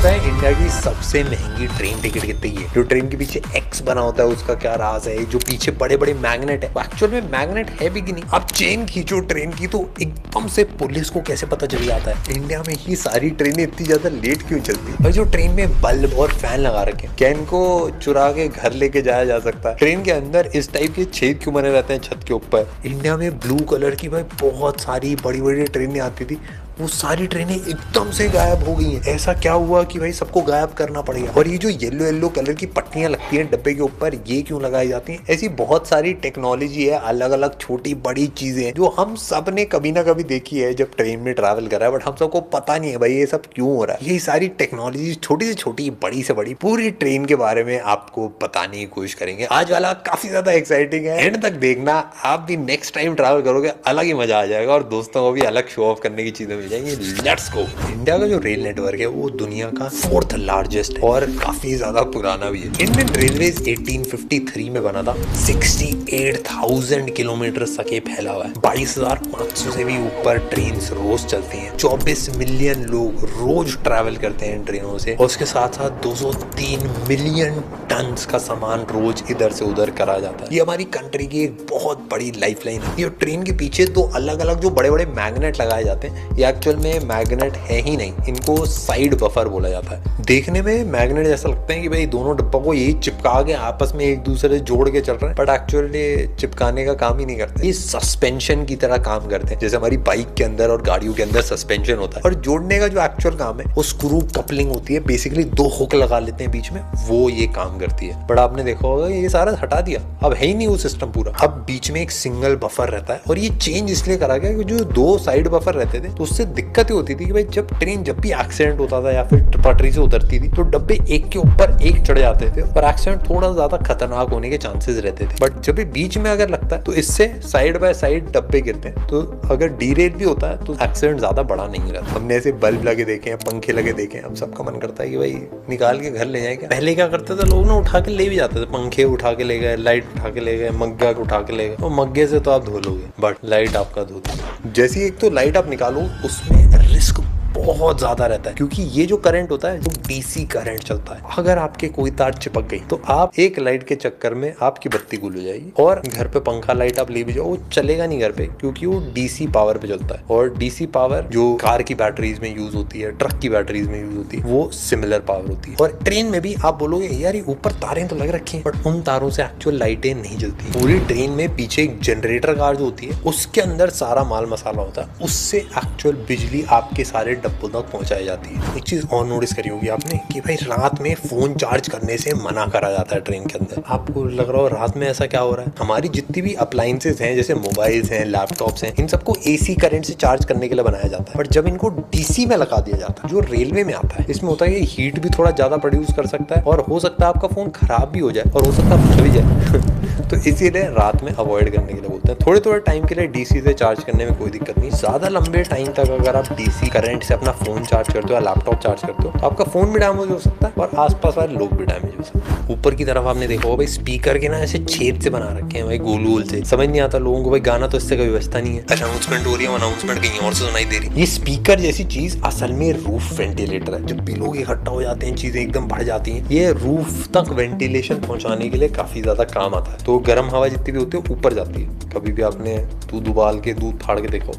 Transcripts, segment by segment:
पता है इंडिया की सबसे महंगी ट्रेन टिकट कितनी है? जो ट्रेन के पीछे एक्स बना होता है उसका क्या राज है? जो पीछे बड़े बड़े मैग्नेट है, एक्चुअल में मैग्नेट है भी कि नहीं? आप चेन खींचो ट्रेन की तो एकदम से पुलिस को कैसे पता चल जाता है? इंडिया में ही सारी ट्रेनें इतनी ज्यादा लेट क्यों चलती है? भाई जो ट्रेन में बल्ब और फैन लगा रखे हैं, क्या इनको चुरा के घर लेके जाया जा सकता है? ट्रेन के अंदर इस टाइप के छेद क्यों बने रहते हैं छत के ऊपर? इंडिया में ब्लू कलर की भाई बहुत सारी बड़ी बड़ी ट्रेनें आती थी, वो सारी ट्रेनें एकदम से गायब हो गई हैं। ऐसा क्या हुआ कि भाई सबको गायब करना पड़ेगा? और ये जो येलो येलो कलर की पट्टियां लगती हैं डब्बे के ऊपर, ये क्यों लगाई जाती हैं? ऐसी बहुत सारी टेक्नोलॉजी है, अलग अलग छोटी बड़ी चीजें हैं जो हम सब ने कभी ना कभी देखी है जब ट्रेन में ट्रैवल करा है, बट हम सबको पता नहीं है भाई ये सब क्यों हो रहा है। ये सारी टेक्नोलॉजी छोटी से छोटी बड़ी से बड़ी पूरी ट्रेन के बारे में आपको बताने की कोशिश करेंगे। आज वाला काफी ज्यादा एक्साइटिंग है, एंड तक देखना। आप भी नेक्स्ट टाइम ट्रैवल करोगे अलग ही मजा आ जाएगा और दोस्तों को भी अलग शो ऑफ करने की चीजें जाएंगे। Let's go. इंडिया का जो रेल नेटवर्क है वो दुनिया का 4th लार्जेस्ट है और काफी ज्यादा पुराना भी है। इंडियन रेलवे 1853 में बना था। 68,000 किलोमीटर तक ये फैला हुआ है। 22,500 से भी ऊपर ट्रेन रोज चलती हैं। 24 मिलियन लोग रोज ट्रैवल करते हैं इन ट्रेनों से, और उसके साथ साथ 203 मिलियन टन का सामान रोज इधर से उधर करा जाता है। ये हमारी कंट्री की एक बहुत बड़ी लाइफलाइन है। ये ट्रेन के पीछे दो अलग अलग जो बड़े बड़े मैग्नेट लगाए जाते हैं, ये एक्चुअल में मैग्नेट है ही नहीं, इनको साइड बफर बोला जाता है। देखने में मैग्नेट जैसा लगता है कि भाई दोनों डब्बों को यही चिपका के आपस में एक दूसरे से जोड़ के चल रहे हैं, बट एक्चुअली चिपकाने का काम ही नहीं करते। ये सस्पेंशन की तरह काम करते हैं, जैसे हमारी बाइक के अंदर और गाड़ियों के अंदर सस्पेंशन होता है। और जोड़ने का जो एक्चुअल काम है वो स्क्रू कपलिंग होती है। बेसिकली 2 हुक लगा लेते हैं बीच में, वो ये काम करती है। बट आपने देखा होगा ये सारा हटा दिया, अब है ही नहीं वो सिस्टम पूरा। अब बीच में एक सिंगल बफर रहता है, और ये चेंज इसलिए करा गया कि जो 2 साइड बफर रहते थे तो उससे दिक्कत होती थी कि भाई जब ट्रेन जब भी एक्सीडेंट होता था या फिर पटरी से उतरती थी तो डब्बे एक के ऊपर एक चढ़ जाते थे और एक्सीडेंट थोड़ा ज्यादा खतरनाक होने के चांसेस रहते थे। बट जब भी बीच में अगर लगता है तो इससे साइड बाय साइड डब्बे गिरते हैं, तो अगर डीरेल भी होता है तो एक्सीडेंट ज्यादा बड़ा नहीं रहता। हमने ऐसे बल्ब लगे देखे हैं, पंखे लगे देखे हैं, अब सबका मन करता है कि भाई निकाल के घर ले जाए क्या। पहले क्या करते थे लोग ना, उठा के ले भी जाते थे, पंखे उठा के ले गए, लाइट उठा के ले गए, मग्गा उठा के ले गए। तो मग्गे से तो आप धो लोगे, बट लाइट आपका धोती। जैसी एक तो लाइट आप निकालो उसमें रिस्क बहुत ज्यादा रहता है, क्योंकि ये जो करंट होता है वो डीसी करंट चलता है। अगर आपके कोई तार चिपक गई तो आप एक लाइट के चक्कर में आपकी बत्ती गुल हो जाएगी, और घर पे पंखा लाइट आप ले भी जाओ वो चलेगा नहीं घर पे, क्योंकि वो डीसी पावर पे चलता है। और डीसी पावर जो कार की बैटरीज में यूज होती है, ट्रक की बैटरीज में यूज होती है, वो सिमिलर पावर होती है। और ट्रेन में भी आप बोलोगे यार ये ऊपर तारें तो लग रखी हैं, बट उन तारों से एक्चुअल लाइटें नहीं जलती। पूरी ट्रेन में पीछे एक जनरेटर कार जो होती है उसके अंदर सारा माल मसाला होता है, उससे एक्चुअल बिजली आपके सारे डब्बों तक पहुंचाई जाती है। एक चीज और नोटिस करी होगी आपने कि भाई रात में फोन चार्ज करने से मना करा जाता है ट्रेन के अंदर। आपको लग रहा हो रात में ऐसा क्या हो रहा है? हमारी जितनी भी अप्लायंसेस हैं, जैसे मोबाइल्स हैं, लैपटॉप्स हैं, इन सबको एसी करंट से चार्ज करने के लिए बनाया जाता है। बट जब इनको डीसी में लगा दिया जाता है, जो रेलवे में आता है, इसमें होता है कि हीट भी थोड़ा ज्यादा प्रोड्यूस कर सकता है, और हो सकता है आपका फोन खराब भी हो जाए, और हो सकता है फट भी जाए। तो इसीलिए रात में अवॉइड करने के लिए बोलते हैं। थोड़े थोड़े टाइम के लिए डीसी से चार्ज करने में कोई दिक्कत नहीं। ज्यादा लंबे टाइम तक अगर आप डीसी करंट से अपना फोन चार्ज करते हो या लैपटॉप चार्ज करते हो तो आपका फोन भी डैमेज हो सकता है और आसपास वाले लोग भी डैमेज हो सकते हैं। ऊपर की तरफ आपने देखा होगा भाई स्पीकर के ना ऐसे छेद से बना रखे हैं भाई, गोल गोल से। समझ नहीं आता लोगों को भाई गाना तो इससे कोई व्यवस्था नहीं है, अनाउंसमेंट हो रही है, अनाउंसमेंट कहीं और से सुनाई दे रही है। ये स्पीकर जैसी चीज असल में रूफ वेंटिलेटर है। जब भी लोग इकट्ठा हो जाते हैं चीजें एकदम बढ़ जाती हैं, ये रूफ तक वेंटिलेशन पहुंचाने के लिए काफी ज्यादा काम आता है। तो गर्म हवा जितनी भी होती है ऊपर जाती है। कभी भी आपने दूध उबाल के दूध फाड़ के देखो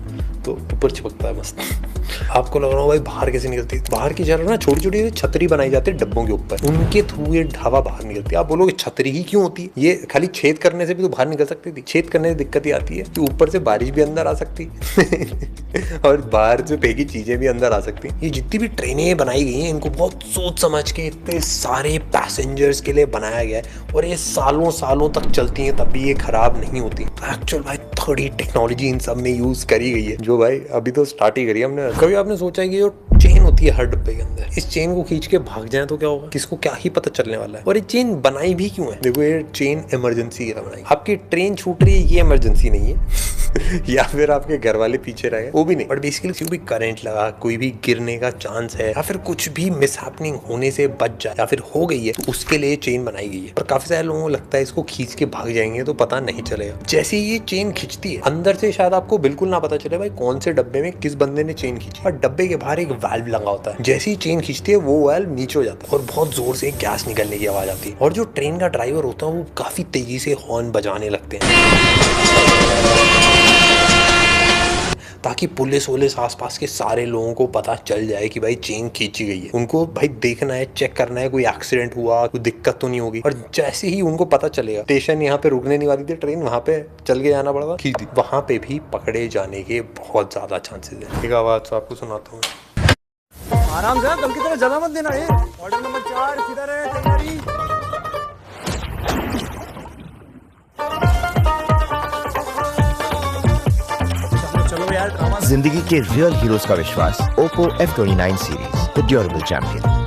तो ऊपर चिपकता है मस्त। आपको लग रहा हो भाई बाहर कैसे निकलती है? बाहर की जगह ना छोटी छोटी छतरी बनाई जाती है डब्बों के ऊपर, उनके थ्रू ये हवा बाहर निकलती है। आप बोलोगे छतरी ही क्यों होती है? ये खाली छेद करने से भी तो बाहर निकल सकती थी। छेद करने से दिक्कत ही आती है कि ऊपर से बारिश भी अंदर आ सकती और बाहर से फेंकी चीजें भी अंदर आ सकती है। ये जितनी भी ट्रेनें बनाई गई हैं इनको बहुत सोच समझ के इतने सारे पैसेंजर्स के लिए बनाया गया है, और ये सालों सालों तक चलती हैं, तब भी ये खराब नहीं होती। तो एक्चुअल भाई थोड़ी टेक्नोलॉजी इन सब में यूज करी गई है, जो भाई अभी तो स्टार्ट ही करी है हमने। कभी आपने सोचा है कि जो चेन होती है हर डब्बे के अंदर, इस चेन को खींच के भाग जाए तो क्या होगा? किसको क्या ही पता चलने वाला है। और ये चेन बनाई भी क्यों है? देखो ये चेन इमरजेंसी की तरह बनाई। आपकी ट्रेन छूट रही है, ये इमरजेंसी नहीं है। या फिर आपके घर वाले पीछे रह गए, वो भी नहीं। बट बेसिकली कोई भी करंट लगा, कोई भी गिरने का चांस है या फिर कुछ भी मिसहैपनिंग होने से बच जाए या फिर हो गई है, तो उसके लिए चेन बनाई गई है। और काफी सारे लोगों को लगता है इसको खींच के भाग जाएंगे तो पता नहीं चलेगा। जैसे ही ये चेन खींचती है, अंदर से शायद आपको बिल्कुल ना पता चले भाई कौन से डब्बे में किस बंदे ने चेन खींची। और डब्बे के बाहर एक वाल्व लगा होता है, जैसे ही चेन खींचती है वो वाल्व नीचे हो जाता है और बहुत जोर से गैस निकलने की आवाज आती है। और जो ट्रेन का ड्राइवर होता है वो काफी तेजी से हॉर्न बजाने लगते हैं ताकि पुलिस वुलिस आसपास के सारे लोगों को पता चल जाए कि भाई चेन खींची गई है। उनको भाई देखना है, चेक करना है कोई एक्सीडेंट हुआ, कोई दिक्कत तो नहीं होगी। और जैसे ही उनको पता चलेगा, स्टेशन यहाँ पे रुकने नहीं वाली थी ट्रेन, वहां पे चल के जाना पड़ेगा, वहां पे भी पकड़े जाने के बहुत ज्यादा चांसेस है। एक आवाज आपको सुनाता हूँ, आराम से, कल की तरह जला मत देना। ऑर्डर नंबर 4 किधर है? तैयारी। जिंदगी के रियल हीरोज का विश्वास, Oppo F29 series, the durable champion.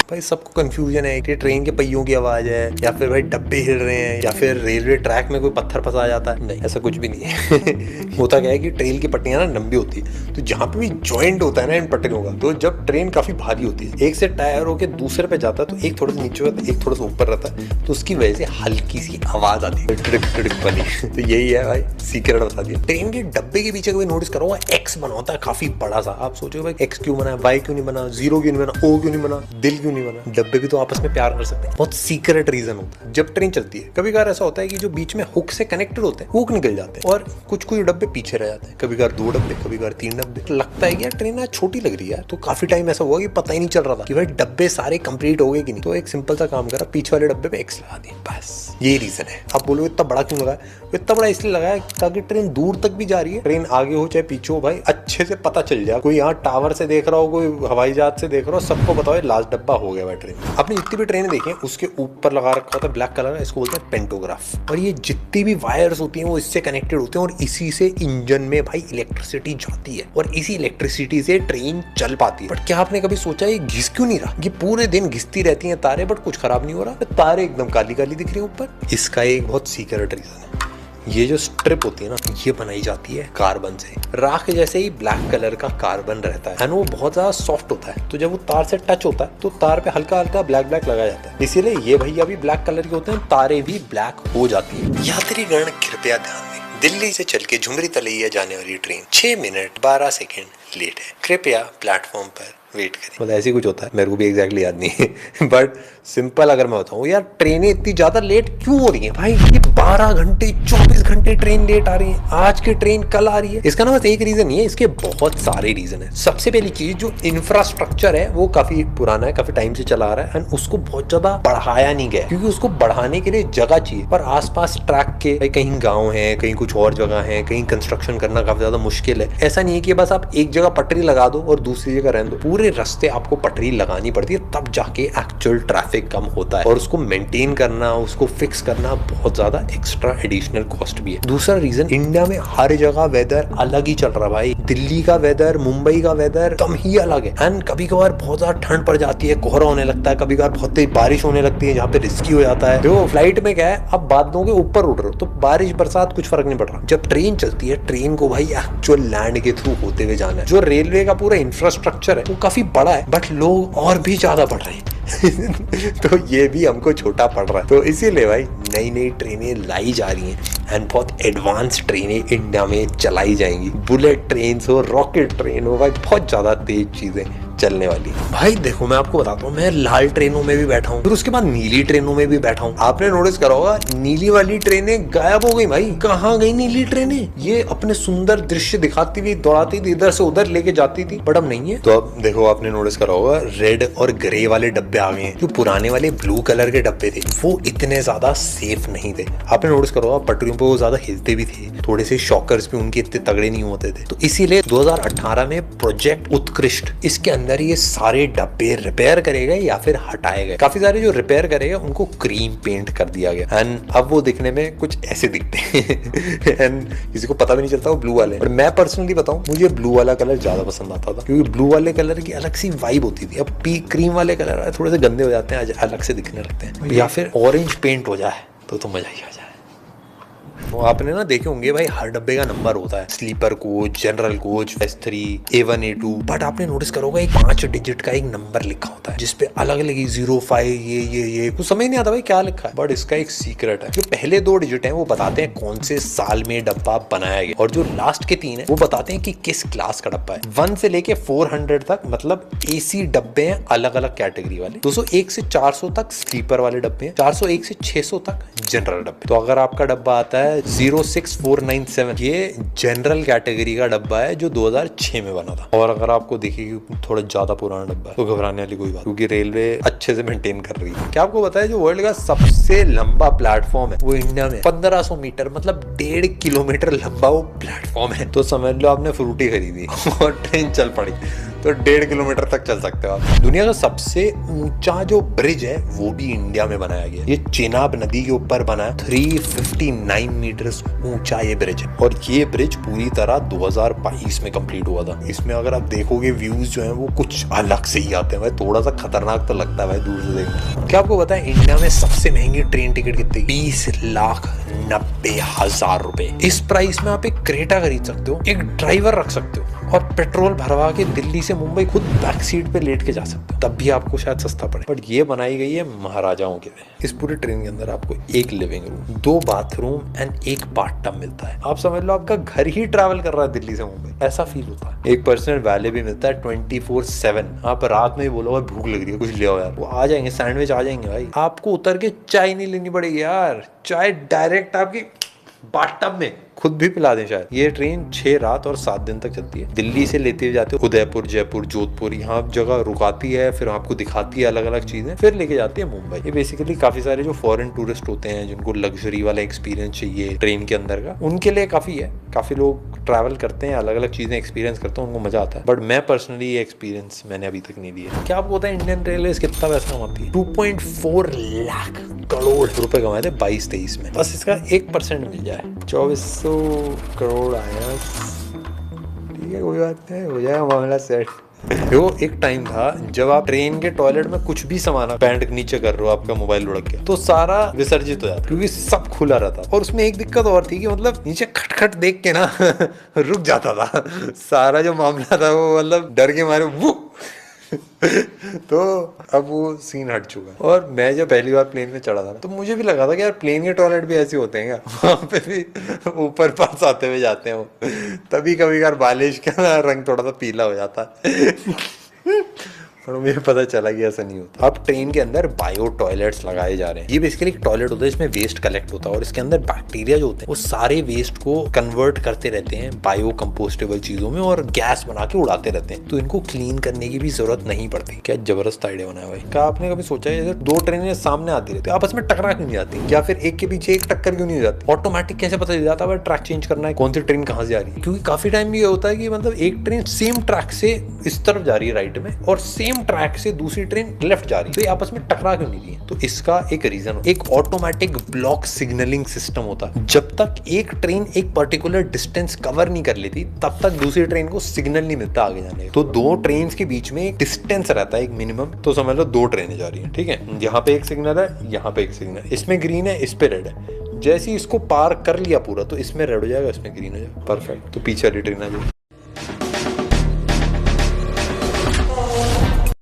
भाई सबको कंफ्यूजन है कि ट्रेन के पहियों की आवाज है या फिर भाई डब्बे हिल रहे हैं या फिर रेलवे ट्रैक में कोई पत्थर फंसा जाता है। नहीं, ऐसा कुछ भी नहीं है। होता क्या है कि ट्रेन की पट्टियां ना लंबी होती है, तो जहाँ पे भी जॉइंट होता है ना इन पटरियों का, तो जब ट्रेन काफी भारी होती है, एक से टायर होकर दूसरे पे जाता है, तो एक थोड़ा सा नीचे होता है, एक थोड़ा सा ऊपर रहता है, तो उसकी वजह से हल्की सी आवाज आती है, टिड़िक टिड़िक वाली। तो यही है भाई, सीक्रेट बता दिया। ट्रेन के डब्बे के पीछे कभी नोटिस करो, वो एक्स बना होता है काफी बड़ा सा। आप सोचो भाई एक्स क्यों बना, वाई क्यों नहीं बना, जीरो क्यों नहीं बना, ओ क्यों नहीं बना, दिल क्यों नहीं बना। डब्बे भी तो आपस में प्यार कर सकते हैं। बहुत सीक्रेट रीजन होता है। जब ट्रेन चलती है, कभी कभार ऐसा होता है कि जो बीच में हुक से कनेक्टेड होते हैं, हुक निकल जाते हैं और कुछ कुछ डब्बे पीछे रह जाते हैं। कभी कभार 2 डब्बे, कभी कभार 3 डब्बे। तो लगता है कि यार ट्रेन आज छोटी लग रही है, तो काफी टाइम ऐसा हुआ कि पता ही नहीं चल रहा था कि भाई डब्बे सारे कंप्लीट हो गए कि नहीं। तो एक सिंपल सा काम करा, पीछे वाले डब्बे पे एक्स लगा दिए, बस ये रीजन है। आप बोलो इतना बड़ा क्यों लगा? इतना बड़ा इसलिए लगाया ताकि ट्रेन दूर तक भी जा रही है, ट्रेन आगे हो चाहे पीछे हो, भाई अच्छे से पता चल जाए। कोई यहाँ टावर से देख रहा हो, कोई हवाई जहाज से देख रहा हो, सबको बताओ लास्ट डब्बा हो गया भाई ट्रेन। आपने जितनी भी ट्रेन देखें उसके ऊपर लगा रखा होता है ब्लैक कलर का, इसको बोलते हैं पेंटोग्राफ। और ये जितनी भी वायर्स होती हैं वो इससे कनेक्टेड होते हैं और इसी से इंजन में भाई इलेक्ट्रिसिटी जाती है और इसी इलेक्ट्रिसिटी से ट्रेन चल पाती है। बट क्या आपने कभी सोचा ये घिस क्यों नहीं रहा? ये पूरे दिन घिसती रहती हैं तारे, बट कुछ खराब नहीं हो रहा, तारे एकदम काली काली दिख रही है ऊपर। इसका एक बहुत सीक्रेट रीजन है। ये जो स्ट्रिप होती है ना, ये बनाई जाती है कार्बन से। राख जैसे ही ब्लैक कलर का कार्बन रहता है एंड वो बहुत ज्यादा सॉफ्ट होता है, तो जब वो तार से टच होता है तो तार पे हल्का हल्का ब्लैक ब्लैक लगाया जाता है। इसीलिए ये भैया भी ब्लैक कलर के होते हैं, तारे भी ब्लैक हो जाती है। यात्रीगण कृपया ध्यान दें, दिल्ली से चल के झुमरी तलैया जाने वाली ट्रेन 6 मिनट 12 सेकेंड लेट है। कृपया प्लेटफॉर्म पर वेट करें। मतलब ऐसे कुछ होता है, मेरे को भी एग्जैक्टली याद नहीं है। बट सिंपल अगर मैं बताऊं, यार ट्रेनें इतनी ज्यादा लेट क्यों हो रही हैं भाई? ये 12 घंटे 24 घंटे ट्रेन लेट आ रही है, आज की ट्रेन कल आ रही है। इसका ना बस एक रीजन नहीं है, इसके बहुत सारे रीजन है। सबसे पहली चीज, जो इंफ्रास्ट्रक्चर है वो काफी पुराना है, काफी टाइम से चला आ रहा है एंड उसको बहुत ज्यादा बढ़ाया नहीं गया, क्योंकि उसको बढ़ाने के लिए जगह चाहिए। पर आसपास ट्रैक के कहीं गाँव है, कहीं कुछ और जगह है, कहीं कंस्ट्रक्शन करना काफी ज्यादा मुश्किल है। ऐसा नहीं है कि बस आप एक जगह पटरी लगा दो और दूसरी जगह रहने दो, पूरे रास्ते आपको पटरी लगानी पड़ती है, तब जाके एक्चुअल ट्रैफिक कम होता है। और उसको मेंटेन करना, उसको फिक्स करना बहुत ज्यादा एक्स्ट्रा एडिशनल कॉस्ट भी है। दूसरा रीजन, इंडिया में हर जगह वेदर अलग ही चल रहा है भाई। दिल्ली का वेदर, मुंबई का वेदर कम ही अलग है एंड कभी कभार बहुत ज्यादा ठंड पड़ जाती है, कोहरा होने लगता है, कभी कभार बहुत तेज बारिश होने लगती है, जहाँ पे रिस्की हो जाता है। देखो फ्लाइट में क्या है, आप बादलों के ऊपर उड़ रहे हो तो बारिश बरसात कुछ फर्क नहीं पड़ रहा। जब ट्रेन चलती है, ट्रेन को भाई एक्चुअल लैंड के थ्रू होते हुए जाना है। जो रेलवे का पूरा इंफ्रास्ट्रक्चर है वो काफी बड़ा है, बट लोग और भी ज्यादा बढ़ रहे हैं। तो ये भी हमको छोटा पड़ रहा है। तो इसीलिए भाई नई नई ट्रेनें लाई जा रही हैं एंड बहुत एडवांस ट्रेनें इंडिया में चलाई जाएंगी। बुलेट ट्रेन हो, रॉकेट ट्रेन हो, भाई बहुत ज्यादा तेज चीजें चलने वाली। भाई देखो मैं आपको बताता हूँ, मैं लाल ट्रेनों में भी बैठा हूँ, फिर उसके बाद नीली ट्रेनों में भी बैठा हूँ। आपने नोटिस करा होगा नीली वाली ट्रेनें गायब हो गई भाई। कहाँ गई नीली ट्रेनें? ये अपने सुंदर दृश्य दिखाती हुई दौड़ाती थी, इधर से उधर लेके जाती थी, बट अब नहीं है। तो अब देखो आपने नोटिस करा होगा रेड और ग्रे वाले डब्बे आ गए हैं। जो पुराने वाले ब्लू कलर के डब्बे थे वो इतने ज्यादा सेफ नहीं थे। आपने नोटिस करा होगा पटरियों पे वो ज्यादा हिलते भी थे, थोड़े से शॉकर्स भी उनके इतने तगड़े नहीं होते थे। तो इसीलिए 2018 में प्रोजेक्ट उत्कृष्ट, इसके अंदर अंदर ये सारे डब्बे रिपेयर करे गए या फिर हटाए गए। काफी सारे जो रिपेयर करे गए उनको क्रीम पेंट कर दिया गया एंड अब वो दिखने में कुछ ऐसे दिखते हैं एंड किसी को पता भी नहीं चलता वो ब्लू वाले। और मैं पर्सनली बताऊं, मुझे ब्लू वाला कलर ज्यादा पसंद आता था क्योंकि ब्लू वाले कलर की अलग सी वाइब होती थी। अब क्रीम वाले कलर थोड़े से गंदे हो जाते हैं, अलग से दिखने लगते हैं। या फिर ऑरेंज पेंट हो जाए तो मजा ही आ जाए। तो आपने ना देखे होंगे भाई, हर डब्बे का नंबर होता है, sleeper coach, general coach, S3, A1, A2, but आपने नोटिस करोगे एक 5 डिजिट का एक नंबर लिखा होता है जिसपे अलग अलग 05 ये कुछ समझ नहीं आता भाई क्या लिखा है, बट इसका एक सीक्रेट है। जो पहले 2 डिजिट हैं वो बताते हैं कौन से साल में डब्बा बनाया गया और जो लास्ट के 3 है वो बताते हैं कि किस क्लास का डब्बा है। 1 से लेके 400 तक मतलब AC डब्बे हैं अलग अलग कैटेगरी वाले। 201 से 400 तक स्लीपर वाले डब्बे हैं, 401 से 600 तक जनरल डब्बे। तो अगर आपका डब्बा आता है 06497, ये जनरल कैटेगरी का डब्बा है जो 2006 में बना था। और अगर आपको दिखेगी थोड़ा ज्यादा पुराना डब्बा है तो घबराने वाली कोई बात, क्योंकि रेलवे अच्छे से मेंटेन कर रही है। क्या आपको पता है जो वर्ल्ड का सबसे लंबा प्लेटफॉर्म है वो इंडिया में 1500 मीटर मतलब 1.5 किलोमीटर लंबा वो प्लेटफॉर्म है। तो समझ लो आपने फ्रूटी खरीदी और ट्रेन चल पड़ी तो 1.5 किलोमीटर तक चल सकते हो आप। दुनिया का सबसे ऊंचा जो ब्रिज है वो भी इंडिया में बनाया गया। ये चेनाब नदी के ऊपर बना है, 359 मीटर्स ऊंचा ये ब्रिज है और ये ब्रिज पूरी तरह 2022 में कंप्लीट हुआ था। इसमें अगर आप देखोगे व्यूज जो है वो कुछ अलग से ही आते हैं भाई, थोड़ा सा खतरनाक तो लगता है भाई दूर से देखने। क्या आपको पता है इंडिया में सबसे महंगी ट्रेन टिकट कितनी? 20,90,000 रुपए। इस प्राइस में आप एक क्रेटा खरीद सकते हो, एक ड्राइवर रख सकते हो और पेट्रोल भरवा के दिल्ली से मुंबई खुद बैक सीट पे लेट के जा सकते हो, तब भी आपको शायद सस्ता पड़े। बट ये बनाई गई है महाराजाओं के लिए। इस पूरी ट्रेन के अंदर आपको एक लिविंग रूम, 2 बाथरूम एंड एक बाथटब मिलता है। आप समझ लो आपका घर ही ट्रैवल कर रहा है दिल्ली से मुंबई, ऐसा फील होता है। एक पर्सनल वैले भी मिलता है 24/7। आप रात में ही बोलो भाई भूख लग रही है कुछ ले आओ यार, वो आ जाएंगे, सैंडविच आ जाएंगे भाई। आपको उतर के चाय नहीं लेनी पड़ेगी यार, चाय डायरेक्ट आपकी बाथटब में खुद भी पिला दें शायद। ये ट्रेन 6 रात और 7 दिन तक चलती है। दिल्ली से लेते हुए जाते हो उदयपुर, जयपुर, जोधपुर, यहाँ जगह रुकाती है, फिर आपको दिखाती है अलग अलग चीजें, फिर लेके जाती है मुंबई। ये बेसिकली काफी सारे जो फॉरेन टूरिस्ट होते हैं जिनको लग्जरी वाला एक्सपीरियंस चाहिए ट्रेन के अंदर का, उनके लिए काफी है। काफी लोग ट्रैवल करते हैं, अलग अलग चीजें एक्सपीरियंस करते हैं, उनको मजा आता है। बट मैं पर्सनली ये एक्सपीरियंस मैंने अभी तक नहीं लिया। क्या आपको पता है इंडियन रेलवे कितना पैसा कमाती है? 2.4 लाख करोड़ रुपए कमाए थे 22-23 में। बस इसका 1% मिल जाए 2400 करोड़ आया, ठीक है कोई बात नहीं, हो जाएगा मामला सेट। देखो एक टाइम था जब आप ट्रेन के टॉयलेट में कुछ भी सामान पैंट नीचे कर रहे हो, आपका मोबाइल लुढ़क गया तो सारा विसर्जित हो जाता क्योंकि सब खुला रहता। और उसमें एक दिक्कत और थी कि मतलब नीचे खटखट देख के ना रुक जाता था सारा जो मामला था वो, मतलब डर के मारे वो तो अब वो सीन हट चुका है। और मैं जब पहली बार प्लेन में चढ़ा था तो मुझे भी लगा था कि यार प्लेन के टॉयलेट भी ऐसे होते हैं क्या, वहां पे भी ऊपर पास आते हुए जाते हैं वो, तभी कभी यार बालिश का रंग थोड़ा सा पीला हो जाता है और मुझे पता चला कि ऐसा नहीं होता। अब ट्रेन के अंदर बायो टॉयलेट्स लगाए जा रहे हैं। ये बेसिकली एक टॉयलेट होता है इसमें वेस्ट कलेक्ट होता है और इसके अंदर बैक्टीरिया जो होते हैं वो सारे वेस्ट को कन्वर्ट करते रहते हैं बायो कंपोस्टेबल चीजों में और गैस बना के उड़ाते रहते हैं, तो इनको क्लीन करने की भी जरूरत नहीं पड़ती। क्या जबरदस्त आइडिया बनाया भाई। क्या आपने कभी सोचा है जैसे 2 ट्रेनें सामने आती रहती है आपस में टकरा क्यों नहीं जाती, या फिर एक के पीछे एक टक्कर क्यों नहीं हो जाती? ऑटोमेटिक कैसे पता चल जाता है ट्रैक चेंज करना है, कौन सी ट्रेन कहाँ से जा रही है? क्योंकि काफी टाइम ये होता है कि मतलब एक ट्रेन सेम ट्रैक से इस तरफ जा रही है राइट में और सेम ट्रैक से दूसरी ट्रेन लेफ्ट जा रही है, तो ये आपस में टकरा क्यों नहीं रही है? तो इसका एक रीजन, एक ऑटोमेटिक ब्लॉक सिग्नलिंग सिस्टम होता है। जब तक एक ट्रेन एक पर्टिकुलर डिस्टेंस कवर नहीं कर लेती तब तक दूसरी ट्रेन को सिग्नल नहीं मिलता आगे जाने का। तो 2 ट्रेन के बीच में एक डिस्टेंस रहता है एक मिनिमम, तो समझ लो 2 ट्रेनें जा रही है, ठीक है, यहाँ पे एक सिग्नल है, यहाँ पे एक सिग्नल, इसमें ग्रीन है, इस पे रेड है। जैसे ही इसको पार कर लिया पूरा तो इसमें रेड हो जाएगा, इसमें ग्रीन हो जाएगा, परफेक्ट। तो पीछे वाली ट्रेन आ जाएगी।